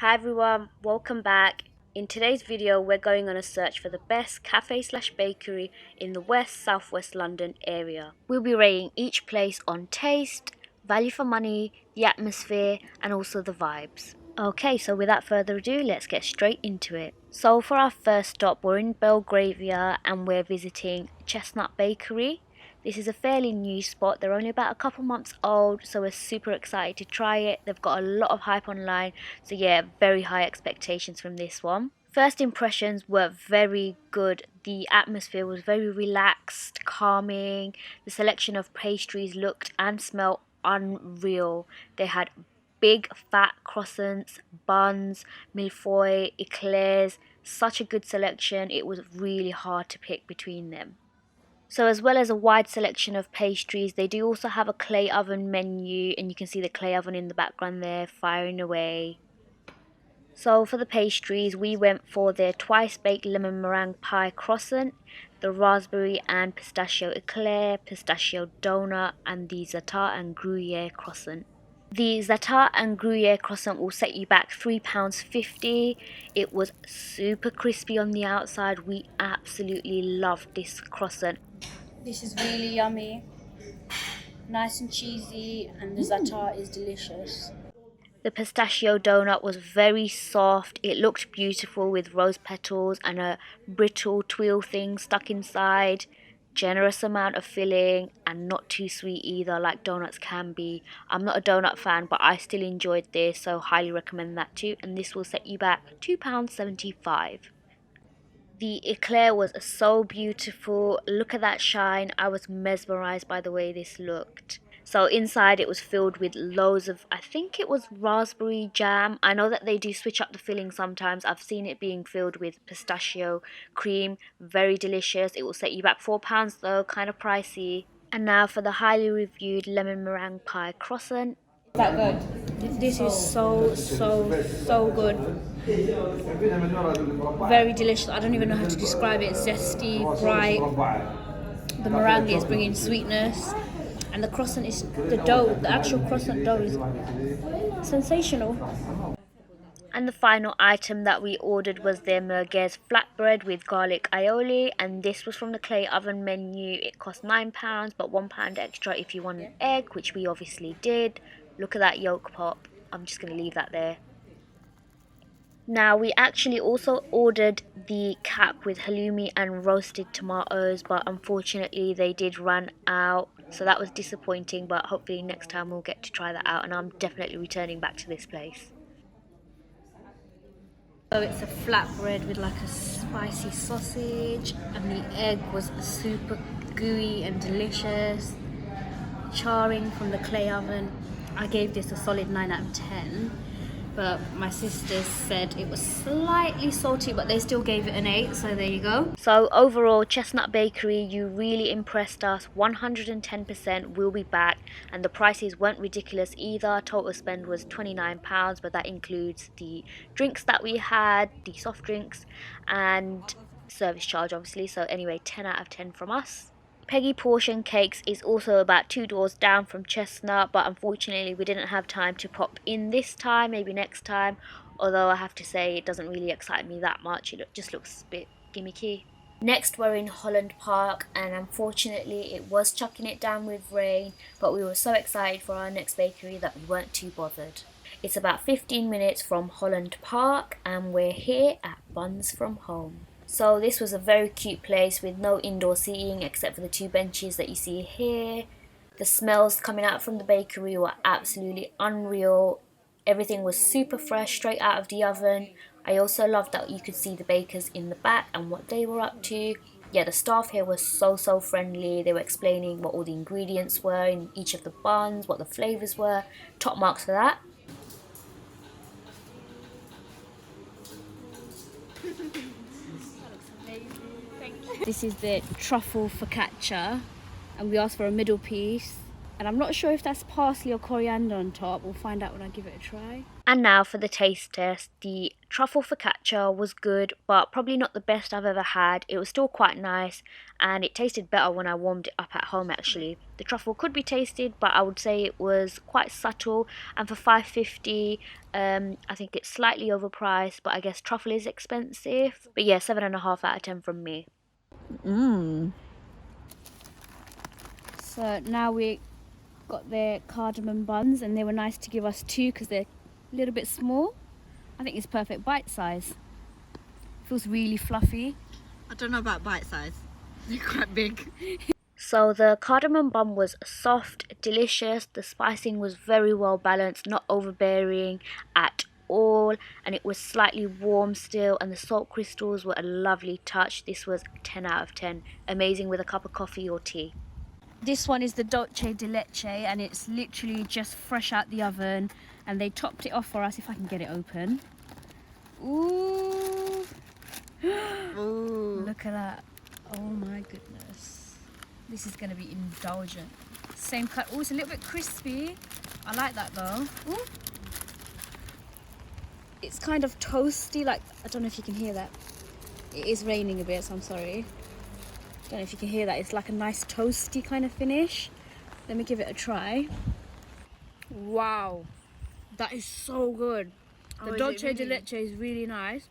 Hi everyone, welcome back. In today's video we're going on a search for the best cafe/bakery in the Southwest London area. We'll be rating each place on taste, value for money, the atmosphere and also the vibes. Okay, so without further ado, let's get straight into it. So for our first stop, we're in Belgravia and we're visiting Chestnut Bakery. This is a fairly new spot. They're only about a couple months old, so we're super excited to try it. They've got a lot of hype online, so yeah, very high expectations from this one. First impressions were very good. The atmosphere was very relaxed, calming. The selection of pastries looked and smelled unreal. They had big fat croissants, buns, millefeuille, eclairs. Such a good selection. It was really hard to pick between them. So as well as a wide selection of pastries, they do also have a clay oven menu, and you can see the clay oven in the background there firing away. So for the pastries, we went for their twice baked lemon meringue pie croissant, the raspberry and pistachio eclair, pistachio donut and the za'atar and gruyere croissant. The za'atar and gruyere croissant will set you back £3.50. It was super crispy on the outside. We absolutely loved this croissant. This is really yummy, nice and cheesy, and the za'atar is delicious. The pistachio donut was very soft. It looked beautiful with rose petals and a brittle twirl thing stuck inside. Generous amount of filling and not too sweet either, like donuts can be. I'm not a donut fan, but I still enjoyed this, so highly recommend that too. And this will set you back £2.75. The eclair was so beautiful. Look at that shine. I was mesmerized by the way this looked. So inside it was filled with loads of, I think it was raspberry jam. I know that they do switch up the filling sometimes. I've seen it being filled with pistachio cream. Very delicious. It will set you back £4 though, kind of pricey. And now for the highly reviewed lemon meringue pie croissant. That good. This is so good. Very delicious. I don't even know how to describe it. Zesty, bright. The meringue is bringing sweetness, and the croissant is the dough. The actual croissant dough is sensational. And the final item that we ordered was their merguez flatbread with garlic aioli, and this was from the clay oven menu. It cost £9, but £1 extra if you want an egg, which we obviously did. Look at that yolk pop. I'm just going to leave that there. Now we actually also ordered the cap with halloumi and roasted tomatoes, but unfortunately they did run out, so that was disappointing, but hopefully next time we'll get to try that out, and I'm definitely returning back to this place. So it's a flatbread with like a spicy sausage, and the egg was super gooey and delicious, charring from the clay oven. I gave this a solid 9 out of 10, but my sisters said it was slightly salty, but they still gave it an 8, so there you go. So overall, Chestnut Bakery, you really impressed us. 110%. We'll be back, and the prices weren't ridiculous either. Total spend was £29, but that includes the drinks that we had, the soft drinks and service charge obviously. So anyway, 10 out of 10 from us. Peggy Portion Cakes is also about 2 doors down from Chestnut, but unfortunately we didn't have time to pop in this time, maybe next time. Although I have to say it doesn't really excite me that much, it just looks a bit gimmicky. Next we're in Holland Park, and unfortunately it was chucking it down with rain, but we were so excited for our next bakery that we weren't too bothered. It's about 15 minutes from Holland Park, and we're here at Buns from Home. So this was a very cute place with no indoor seating except for the 2 benches that you see here. The smells coming out from the bakery were absolutely unreal. Everything was super fresh, straight out of the oven. I also loved that you could see the bakers in the back and what they were up to. Yeah, the staff here was so friendly. They were explaining what all the ingredients were in each of the buns, what the flavours were. Top marks for that. This is the truffle focaccia, and we asked for a middle piece. And I'm not sure if that's parsley or coriander on top. We'll find out when I give it a try. And now for the taste test. The truffle focaccia was good, but probably not the best I've ever had. It was still quite nice, and it tasted better when I warmed it up at home actually. The truffle could be tasted, but I would say it was quite subtle, and for $5.50, I think it's slightly overpriced, but I guess truffle is expensive. But yeah, 7.5 out of 10 from me. So now we got their cardamom buns, and they were nice to give us two because they're a little bit small. I think it's perfect bite size. Feels really fluffy. I don't know about bite size. They're quite big. So the cardamom bun was soft, delicious, the spicing was very well balanced, not overbearing at all, and it was slightly warm still, and the salt crystals were a lovely touch. This was 10 out of 10. Amazing with a cup of coffee or tea. This one is the dolce de leche, and it's literally just fresh out the oven, and they topped it off for us. If I can get it open. Ooh. Ooh. Look at that. Oh my goodness. This is going to be indulgent. Same cut. Oh, it's a little bit crispy. I like that though. Ooh. It's kind of toasty, like, I don't know if you can hear that. It is raining a bit, so I'm sorry. Don't know if you can hear that. It's like a nice toasty kind of finish. Let me give it a try. Wow, that is so good. The dolce de leche is really nice.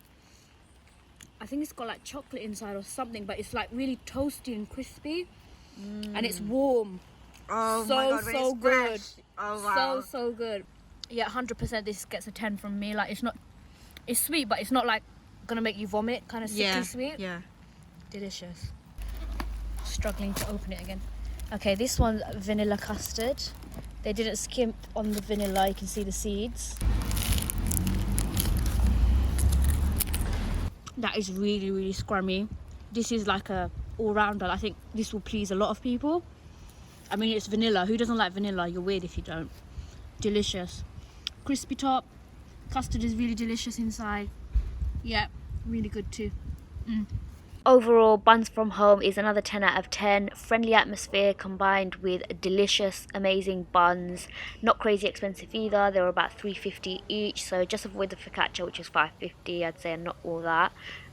I think it's got like chocolate inside or something, but it's like really toasty and crispy, and it's warm. Oh my God, when so it's good. fresh. Oh wow. So good. Yeah, 100%. This gets a 10 from me. Like, it's sweet, but it's not like gonna make you vomit. Kind of sickly sweet. Yeah. Delicious. Struggling to open it again. Okay, this one's vanilla custard. They didn't skimp on the vanilla. You can see the seeds. That is really, really scrummy. This is like a all-rounder. I think this will please a lot of people. I mean, it's vanilla. Who doesn't like vanilla? You're weird if you don't. Delicious. Crispy top. Custard is really delicious inside. Yeah, really good too. Overall, Buns from Home is another 10 out of 10. Friendly atmosphere combined with delicious, amazing buns. Not crazy expensive either. They were about $3.50 each, so just avoid the focaccia, which is $5.50. I'd say, and not all that.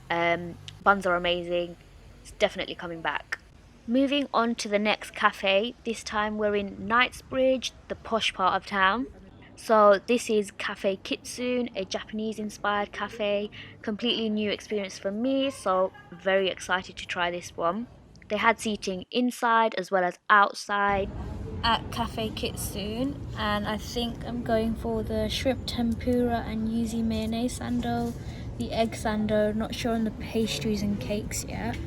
Buns are amazing. It's definitely coming back. Moving on to the next cafe. This time we're in Knightsbridge, the posh part of town. So this is Cafe Kitsune, a Japanese-inspired cafe. Completely new experience for me, so very excited to try this one. They had seating inside as well as outside At Cafe Kitsune, and I think I'm going for the shrimp tempura and yuzu mayonnaise sando, the egg sando. Not sure on the pastries and cakes yet.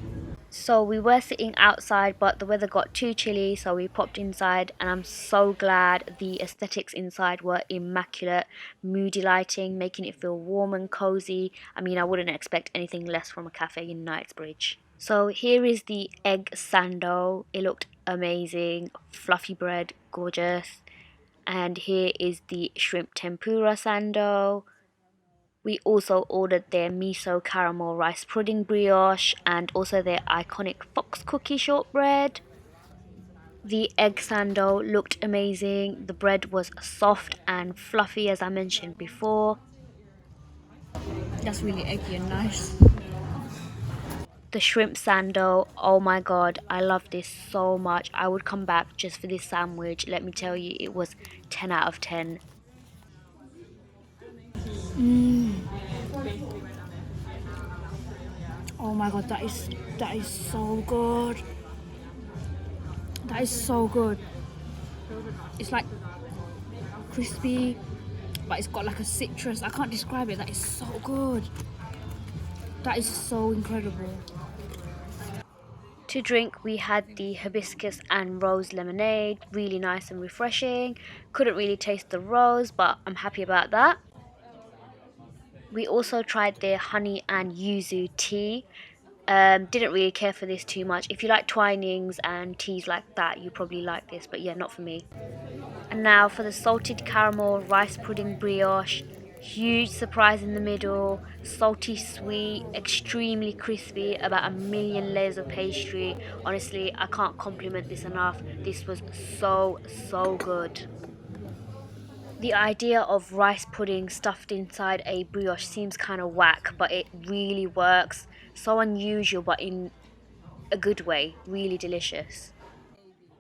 So we were sitting outside, but the weather got too chilly, so we popped inside, and I'm so glad. The aesthetics inside were immaculate. Moody lighting, making it feel warm and cozy. I mean, I wouldn't expect anything less from a cafe in Knightsbridge. So here is the egg sando. It looked amazing. Fluffy bread, gorgeous. And here is the shrimp tempura sando. We also ordered their miso caramel rice pudding brioche and also their iconic fox cookie shortbread. The egg sando looked amazing. The bread was soft and fluffy, as I mentioned before. That's really eggy and nice. The shrimp sando, oh my god, I love this so much. I would come back just for this sandwich. Let me tell you, it was 10 out of 10. Oh my god, that is so good. That is so good. It's like crispy, but it's got like a citrus. I can't describe it. That is so good. That is so incredible. To drink, we had the hibiscus and rose lemonade, really nice and refreshing. Couldn't really taste the rose, but I'm happy about that. We also tried their honey and yuzu tea. Didn't really care for this too much. If you like twinings and teas like that, you probably like this, but yeah, not for me. And now for the salted caramel rice pudding brioche. Huge surprise in the middle, salty sweet, extremely crispy, about a million layers of pastry. Honestly, I can't compliment this enough. This was so good. The idea of rice pudding stuffed inside a brioche seems kind of whack, but it really works. So unusual, but in a good way. Really delicious.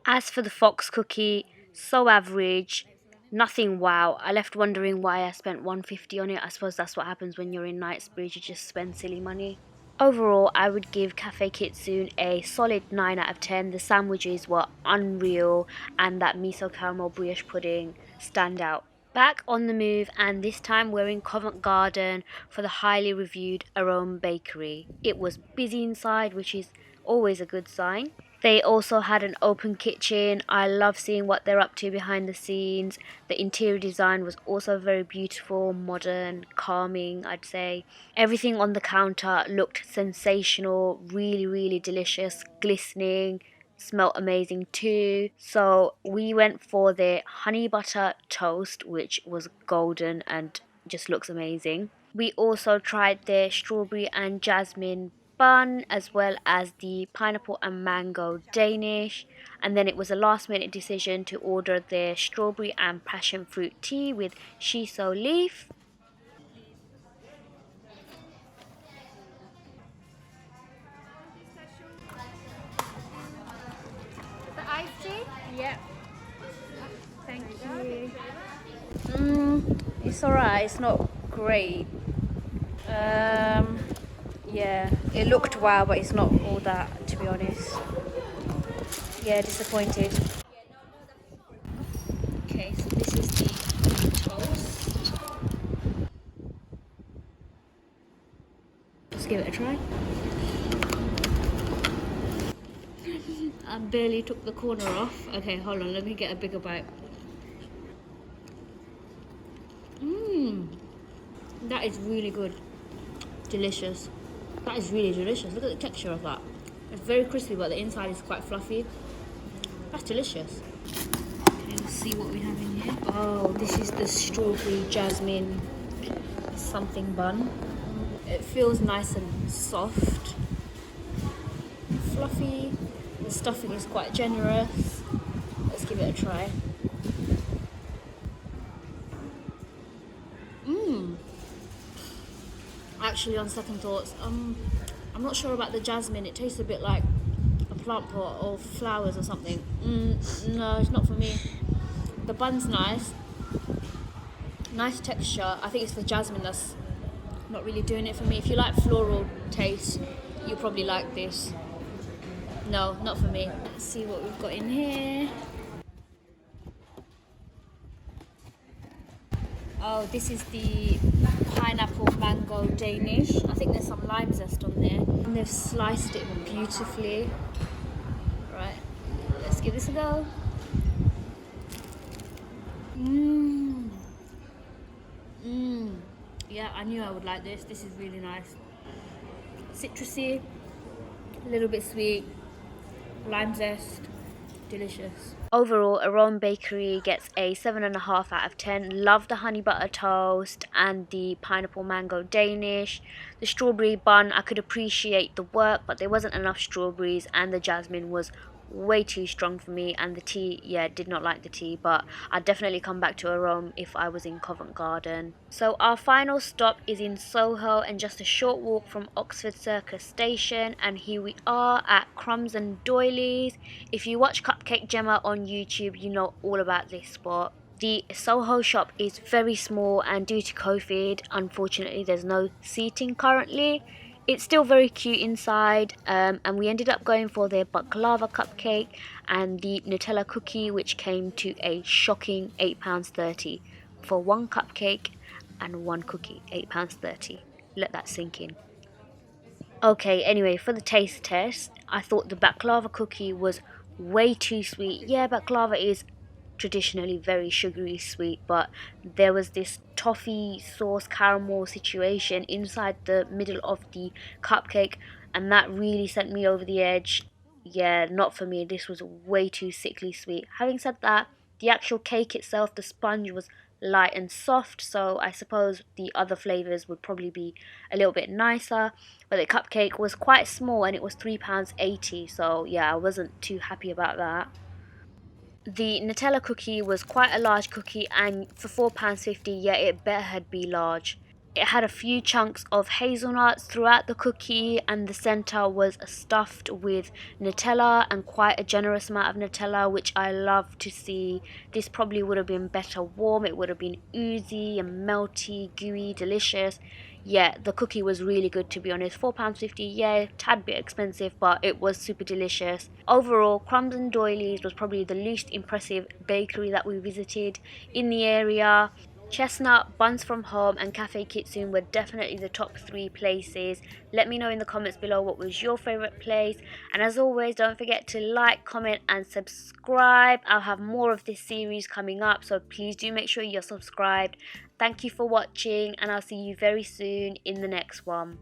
As for the fox cookie, so average, nothing wow. I left wondering why I spent 150 on it. I suppose that's what happens when you're in Knightsbridge, you just spend silly money. Overall, I would give Cafe Kitsune a solid 9 out of 10. The sandwiches were unreal and that miso caramel brioche pudding stand out. Back on the move, and this time we're in Covent Garden for the highly reviewed Arome Bakery. It was busy inside, which is always a good sign. They also had an open kitchen. I love seeing what they're up to behind the scenes. The interior design was also very beautiful, modern, calming, I'd say. Everything on the counter looked sensational, really delicious, glistening, smelled amazing too. So we went for their honey butter toast, which was golden and just looks amazing. We also tried their strawberry and jasmine bun, as well as the pineapple and mango Danish. And then it was a last minute decision to order their strawberry and passion fruit tea with shiso leaf. The iced tea? Yeah. Thank you. It's alright, it's not great. Yeah, it looked wow, but it's not all that, to be honest. Yeah, disappointed. Okay, so this is the toast. Let's give it a try. I barely took the corner off. Okay, hold on, let me get a bigger bite. That is really good. Delicious. That is really delicious. Look at the texture of that. It's very crispy, but the inside is quite fluffy. That's delicious. Okay, let's see what we have in here. Oh, this is the strawberry jasmine something bun. It feels nice and soft, fluffy. The stuffing is quite generous. Let's give it a try. Actually, on second thoughts, I'm not sure about the jasmine. It tastes a bit like a plant pot or flowers or something. No, it's not for me. The bun's nice texture. I think it's the jasmine that's not really doing it for me. If you like floral taste, you probably like this. No, not for me. Let's see what we've got in here. Oh, this is the pineapple mango Danish. I think there's some lime zest on there. And they've sliced it beautifully. Right, let's give this a go. Yeah, I knew I would like this. This is really nice. Citrusy, a little bit sweet, lime zest, delicious. Overall, Arome Bakery gets a 7.5 out of 10. Love the honey butter toast and the pineapple mango Danish. The strawberry bun, I could appreciate the work, but there wasn't enough strawberries and the jasmine was way too strong for me, and the tea, yeah, did not like the tea, but I'd definitely come back to Arome if I was in Covent Garden. So our final stop is in Soho and just a short walk from Oxford Circus Station, and here we are at Crumbs and Doilies. If you watch Cupcake Gemma on YouTube, you know all about this spot. The Soho shop is very small, and due to COVID, unfortunately there's no seating currently. It's still very cute inside, and we ended up going for their baklava cupcake and the Nutella cookie, which came to a shocking £8.30 for one cupcake and one cookie. £8.30. Let that sink in. Okay, anyway, for the taste test, I thought the baklava cookie was way too sweet. Yeah, baklava is traditionally very sugary sweet, but there was this toffee sauce caramel situation inside the middle of the cupcake, and that really sent me over the edge. Yeah, not for me. This was way too sickly sweet. Having said that, the actual cake itself, the sponge was light and soft, so I suppose the other flavours would probably be a little bit nicer. But the cupcake was quite small and it was £3.80, so yeah, I wasn't too happy about that. The Nutella cookie was quite a large cookie, and for £4.50, yeah, it better had be large. It had a few chunks of hazelnuts throughout the cookie, and the center was stuffed with Nutella, and quite a generous amount of Nutella, which I love to see. This probably would have been better warm. It would have been oozy and melty, gooey, delicious. Yeah, the cookie was really good, to be honest. £4.50, yeah, tad bit expensive, but it was super delicious. Overall, Crumbs and Doilies was probably the least impressive bakery that we visited in the area. Chestnut, Buns from Home and Cafe Kitsune were definitely the top 3 places. Let me know in the comments below what was your favourite place. And as always, don't forget to like, comment and subscribe. I'll have more of this series coming up, so please do make sure you're subscribed. Thank you for watching, and I'll see you very soon in the next one.